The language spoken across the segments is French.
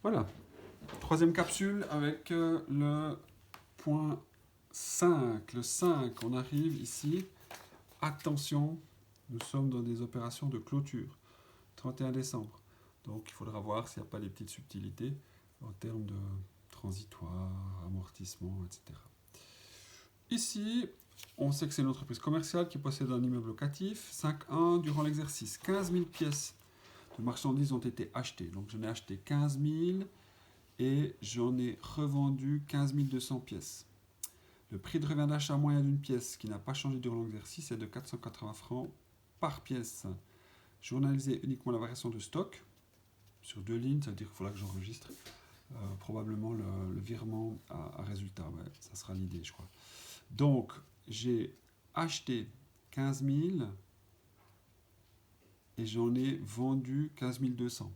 Voilà, troisième capsule avec le point 5. Le 5, on arrive ici. Attention, nous sommes dans des opérations de clôture. 31 décembre. Donc il faudra voir s'il n'y a pas des petites subtilités en termes de transitoire, amortissement, etc. Ici, on sait que c'est une entreprise commerciale qui possède un immeuble locatif. 5.1, durant l'exercice, 15 000 pièces de marchandises ont été achetées. Donc j'en ai acheté 15 000 et j'en ai revendu 15 200 pièces. Le prix de revient d'achat moyen d'une pièce qui n'a pas changé durant l'exercice est de 480 francs par pièce. Journaliser uniquement la variation de stock sur 2 lignes, ça veut dire qu'il faudra que j'enregistre probablement le virement à résultat. Ouais, ça sera l'idée, je crois. Donc, j'ai acheté 15 000 et j'en ai vendu 15 200.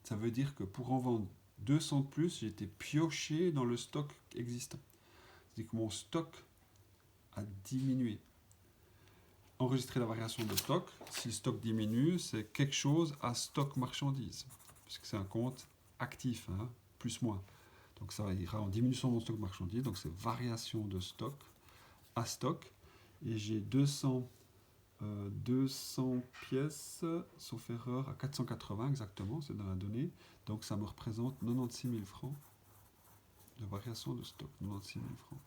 Ça veut dire que pour en vendre 200 de plus, j'ai été pioché dans le stock existant. C'est-à-dire que mon stock a diminué. Enregistrer la variation de stock, si le stock diminue, c'est quelque chose à stock marchandise, puisque c'est un compte actif, hein, plus-moins. Donc ça ira en diminution de mon stock marchandise, donc c'est variation de stock à stock. Et j'ai 200 pièces, sauf erreur, à 480 exactement, c'est dans la donnée. Donc ça me représente 96 000 francs de variation de stock, 96 000 francs.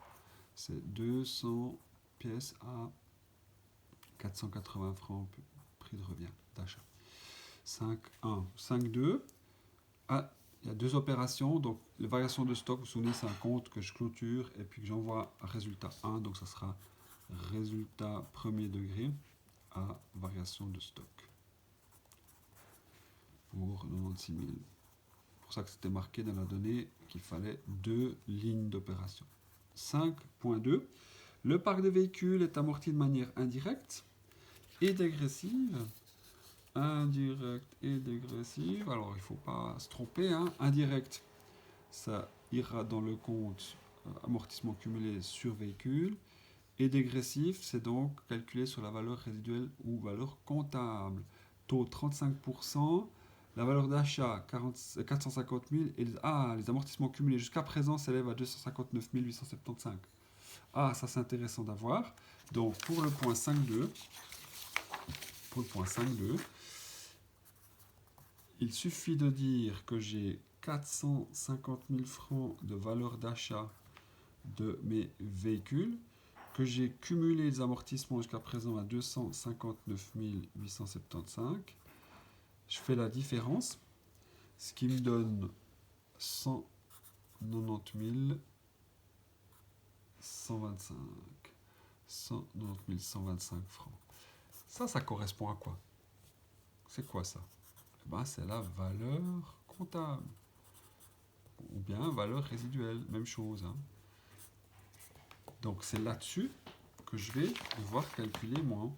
C'est 200 pièces à 480 francs prix de revient d'achat. 5.1, 5.2. Ah, il y a deux opérations. Donc, les variations de stock, vous vous souvenez, c'est un compte que je clôture et puis que j'envoie à résultat 1. Donc, ça sera résultat premier degré à variation de stock pour 96 000. C'est pour ça que c'était marqué dans la donnée qu'il fallait 2 lignes d'opération. 5.2. Le parc de véhicules est amorti de manière indirecte et dégressive. Indirect et dégressive. Alors, il ne faut pas se tromper. Hein. Indirect, ça ira dans le compte amortissement cumulé sur véhicule. Et dégressif, c'est donc calculé sur la valeur résiduelle ou valeur comptable. Taux 35%. La valeur d'achat, 450 000. Et les amortissements cumulés jusqu'à présent s'élèvent à 259 875. Ah, ça c'est intéressant d'avoir. Donc, pour le point 5.2, il suffit de dire que j'ai 450 000 francs de valeur d'achat de mes véhicules, que j'ai cumulé les amortissements jusqu'à présent à 259 875. Je fais la différence, ce qui me donne 190 125. 190 125 francs. Ça correspond à quoi? C'est quoi ça? Ben, c'est la valeur comptable. Ou bien valeur résiduelle, même chose. Hein. Donc c'est là-dessus que je vais devoir calculer mon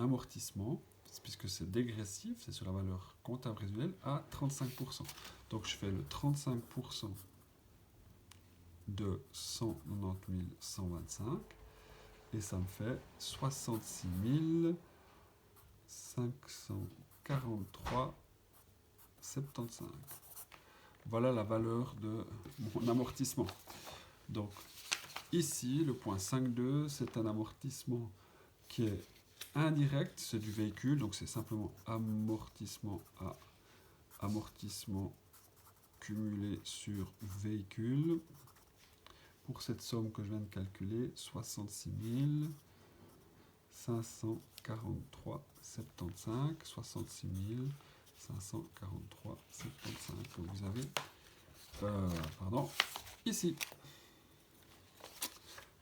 amortissement, puisque c'est dégressif, c'est sur la valeur comptable résiduelle, à 35%. Donc je fais le 35% de 190 125, et ça me fait 66 543,75. Voilà la valeur de mon amortissement. Donc, ici, le point 5.2, c'est un amortissement qui est indirect, c'est du véhicule, donc c'est simplement amortissement à amortissement cumulé sur véhicule. Pour cette somme que je viens de calculer, 66 543,75, 66 543,75 que vous avez ici.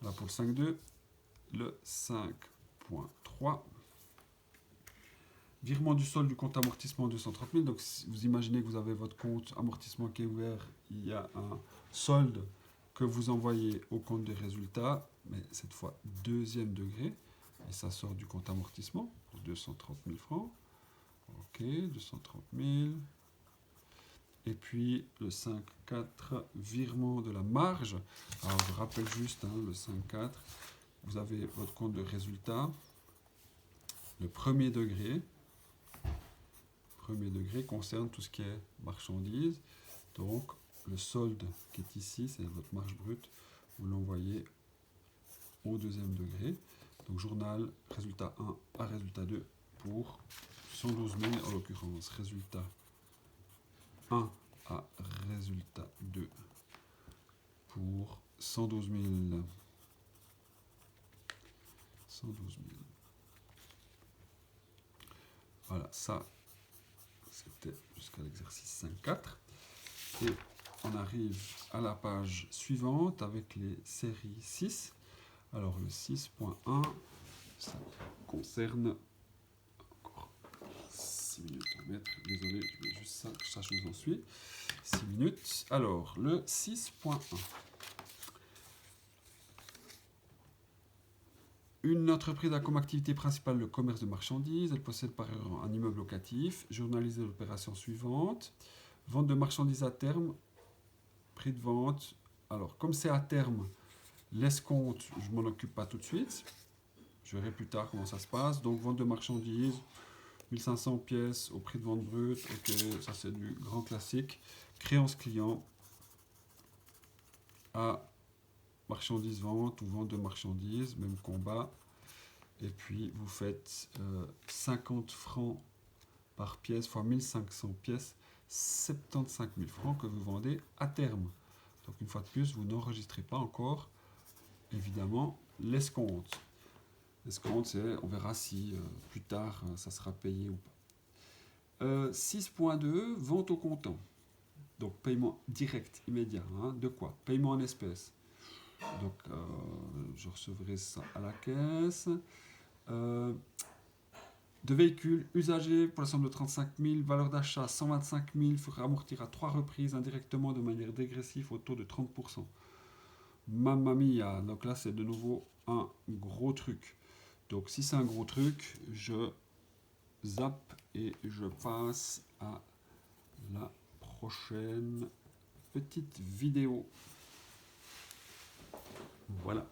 Voilà pour le 5.2. Le 5.3. Virement du solde du compte amortissement 230 000. Donc, si vous imaginez que vous avez votre compte amortissement qui est ouvert, il y a un solde que vous envoyez au compte des résultats, mais cette fois deuxième degré, et ça sort du compte amortissement pour 230 000 francs. Ok, 230 000. Et puis le 5.4, virement de la marge. Alors je rappelle juste, hein, le 5.4, vous avez votre compte de résultat. Le premier degré concerne tout ce qui est marchandises. Donc, le solde qui est ici, c'est votre marge brute. Vous l'envoyez au deuxième degré. Donc, journal, résultat 1 à résultat 2 pour 112 000 en l'occurrence. Résultat 1 à résultat 2 pour 112 000. 112 000. Voilà, ça, c'était jusqu'à l'exercice 5.4. Et on arrive à la page suivante avec les séries 6. Alors, le 6.1, ça concerne encore 6 minutes à mettre. Désolé, je mets juste ça, que je sache où j'en suis. 6 minutes. Alors, le 6.1. Une entreprise a comme activité principale le commerce de marchandises. Elle possède par ailleurs un immeuble locatif. Journalisez l'opération suivante. Vente de marchandises à terme. Prix de vente. Alors, comme c'est à terme, l'escompte, je ne m'en occupe pas tout de suite. Je verrai plus tard comment ça se passe. Donc, vente de marchandises, 1500 pièces au prix de vente brut. Ok, ça c'est du grand classique. Créance client à marchandises vente ou vente de marchandises, même combat. Et puis, vous faites 50 francs par pièce fois 1500 pièces, 75 000 francs que vous vendez à terme. Donc, une fois de plus, vous n'enregistrez pas encore, évidemment, l'escompte. L'escompte, c'est, on verra si plus tard ça sera payé ou pas. 6.2, vente au comptant. Donc, paiement direct, immédiat. Hein. De quoi? Paiement en espèces. Donc, je recevrai ça à la caisse. De véhicules usagés pour la somme de 35 000, valeur d'achat 125 000, fera amortir à 3 reprises indirectement de manière dégressive au taux de 30%. Mamma mia, donc là c'est de nouveau un gros truc. Donc si c'est un gros truc, je zappe et je passe à la prochaine petite vidéo. Voilà.